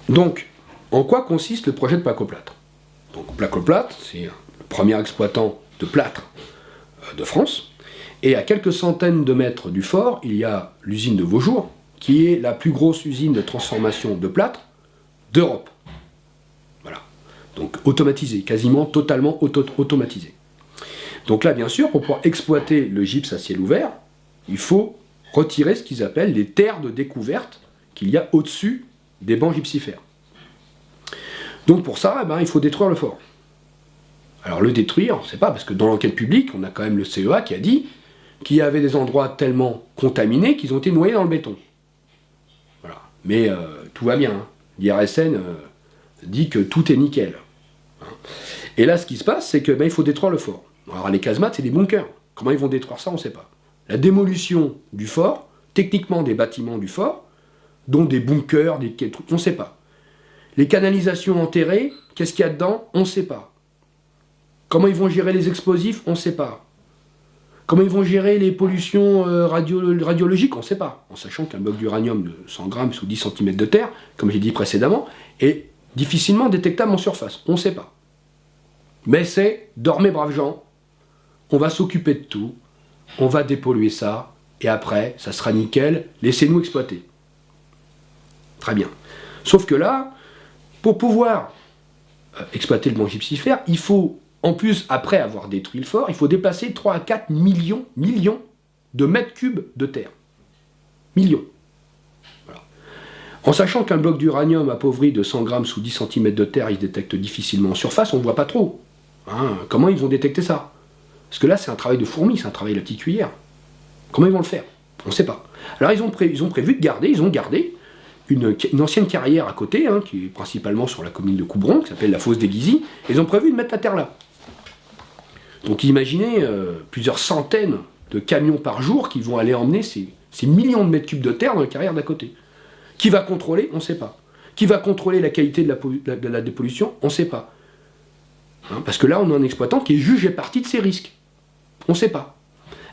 Donc, en quoi consiste le projet de Placoplâtre? Donc, Placoplâtre, c'est le premier exploitant de plâtre de France, et à quelques centaines de mètres du fort, il y a l'usine de Vaujour, qui est la plus grosse usine de transformation de plâtre d'Europe. Voilà. Donc automatisée, quasiment totalement automatisée. Donc là, bien sûr, pour pouvoir exploiter le gypse à ciel ouvert, il faut retirer ce qu'ils appellent les terres de découverte qu'il y a au-dessus des bancs gypsifères. Donc pour ça, il faut détruire le fort. Alors le détruire, c'est pas parce que dans l'enquête publique, on a quand même le CEA qui a dit qu'il y avait des endroits tellement contaminés qu'ils ont été noyés dans le béton. Voilà. Mais tout va bien. Hein. L'IRSN dit que tout est nickel. Hein. Et là, ce qui se passe, c'est que il faut détruire le fort. Alors les casemates, c'est des bunkers. Comment ils vont détruire ça, on ne sait pas. La démolition du fort, techniquement des bâtiments du fort, dont des bunkers, des trucs, on ne sait pas. Les canalisations enterrées, qu'est-ce qu'il y a dedans, on ne sait pas. Comment ils vont gérer les explosifs, on ne sait pas. Comment ils vont gérer les pollutions radiologiques, on ne sait pas. En sachant qu'un bloc d'uranium de 100 grammes sous 10 cm de terre, comme j'ai dit précédemment, est difficilement détectable en surface. On ne sait pas. Mais c'est, dormez braves gens, on va s'occuper de tout, on va dépolluer ça, et après, ça sera nickel, laissez-nous exploiter. Très bien. Sauf que là, pour pouvoir exploiter le banc gypsifère, il faut, en plus, après avoir détruit le fort, il faut déplacer 3 à 4 millions de mètres cubes de terre. Millions. Voilà. En sachant qu'un bloc d'uranium appauvri de 100 grammes sous 10 cm de terre, il se détecte difficilement en surface, on ne voit pas trop. Hein, comment ils vont détecter ça? Parce que là, c'est un travail de fourmi, c'est un travail de la petite cuillère. Comment ils vont le faire? On ne sait pas. Alors, ils ont prévu de garder, ils ont gardé une ancienne carrière à côté, hein, qui est principalement sur la commune de Coubron, qui s'appelle la fosse des Guizy, et ils ont prévu de mettre la terre là. Donc imaginez plusieurs centaines de camions par jour qui vont aller emmener ces millions de mètres cubes de terre dans la carrière d'à côté. Qui va contrôler? On ne sait pas. Qui va contrôler la qualité de la dépollution? On ne sait pas. Hein, parce que là, on a un exploitant qui est jugé partie de ses risques. On ne sait pas.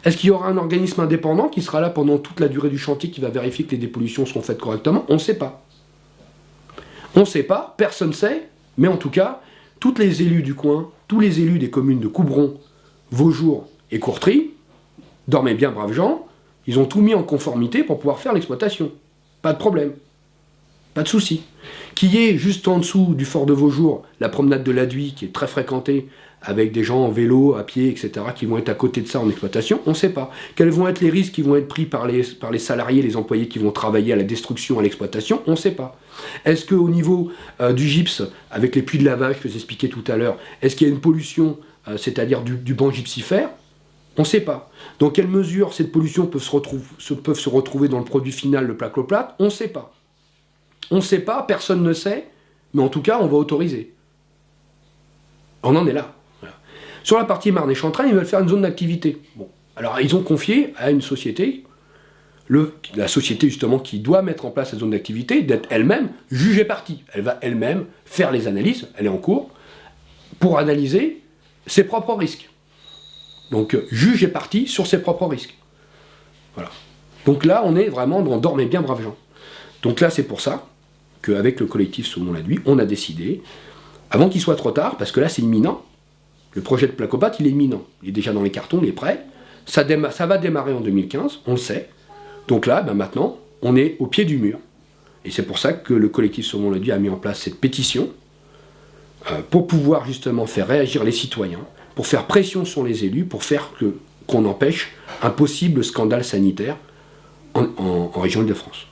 Est-ce qu'il y aura un organisme indépendant qui sera là pendant toute la durée du chantier qui va vérifier que les dépollutions sont faites correctement? On ne sait pas. On ne sait pas, personne ne sait, mais en tout cas, tous les élus du coin, tous les élus des communes de Coubron, Vaujour et Courtry, dormez bien braves gens, ils ont tout mis en conformité pour pouvoir faire l'exploitation. Pas de problème. Pas de souci. Qui est juste en dessous du fort de Vaujour, la promenade de la Duy, qui est très fréquentée, avec des gens en vélo, à pied, etc., qui vont être à côté de ça en exploitation, on ne sait pas. Quels vont être les risques qui vont être pris par les salariés, les employés qui vont travailler à la destruction, à l'exploitation, on ne sait pas. Est-ce qu'au niveau du gypse, avec les puits de lavage que j'expliquais tout à l'heure, est-ce qu'il y a une pollution, c'est-à-dire du banc gypsifère? On ne sait pas. Dans quelle mesure cette pollution peut se retrouver dans le produit final, le placoplâtre? On ne sait pas. On ne sait pas, personne ne sait, mais en tout cas, on va autoriser. On en est là. Voilà. Sur la partie Marne et Chantraine, ils veulent faire une zone d'activité. Bon. Alors, ils ont confié à une société, la société justement qui doit mettre en place cette zone d'activité, d'être elle-même jugée partie. Elle va elle-même faire les analyses, elle est en cours, pour analyser ses propres risques. Donc, juge et partie sur ses propres risques. Voilà. Donc là, on est vraiment dans dormez bien, braves gens. Donc là, c'est pour ça qu'avec le collectif Saumon-la-Duy, on a décidé, avant qu'il soit trop tard, parce que là, c'est imminent, le projet de Placoplâtre, il est imminent. Il est déjà dans les cartons, il est prêt. Ça va démarrer en 2015, on le sait. Donc là, maintenant, on est au pied du mur. Et c'est pour ça que le collectif Saumon-la-Duy a mis en place cette pétition pour pouvoir justement faire réagir les citoyens, pour faire pression sur les élus, pour faire qu'on empêche un possible scandale sanitaire en région Île-de-France.